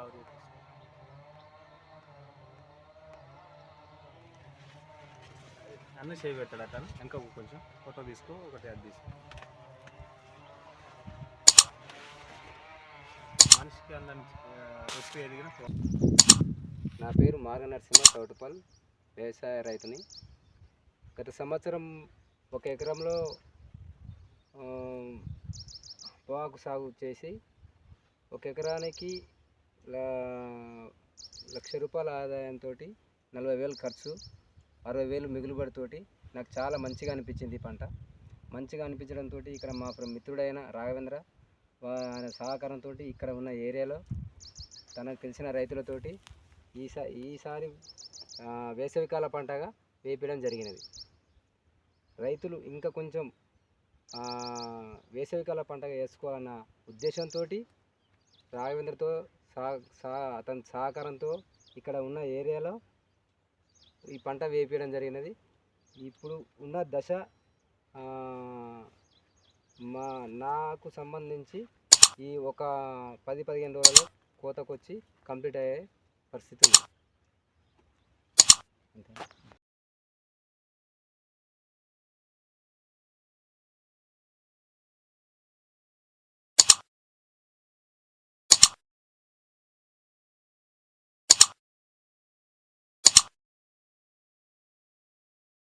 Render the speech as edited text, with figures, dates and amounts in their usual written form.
Cover చేసి అన్నీ చేయి పెట్టాడు అట్లా ఇంకా కొంచెం ఫోటో తీసుకో, ఒకటి అది తీసుకో. మనిషికి అందని రెసిపీ ఎదిగిన. నా పేరు మార్గ నరసింహ, చౌటుపల్, వ్యవసాయ రైతుని. గత సంవత్సరం 1 ఎకరంలో పొగాకు సాగు చేసి 1 ఎకరానికి ₹1,00,000 ఆదాయంతో 40,000 ఖర్చు, 60,000 మిగులుబడితోటి నాకు చాలా మంచిగా అనిపించింది ఈ పంట. మంచిగా అనిపించడంతో ఇక్కడ మా మిత్రుడైన రాఘవేంద్ర ఆయన సహకారంతో ఇక్కడ ఉన్న ఏరియాలో తనకు తెలిసిన రైతులతోటి ఈసారి వేసవికాల పంటగా వేపించడం జరిగినది. రైతులు ఇంకా కొంచెం వేసవికాల పంటగా వేసుకోవాలన్న ఉద్దేశంతో రాఘవేంద్రతో అతని సహకారంతో ఇక్కడ ఉన్న ఏరియాలో ఈ పంట వేపించడం జరిగినది. ఇప్పుడు ఉన్న దశ నాకు సంబంధించి ఈ ఒక 10-15 రోజుల్లో కోతకొచ్చి కంప్లీట్ అయ్యే పరిస్థితి ఉంది.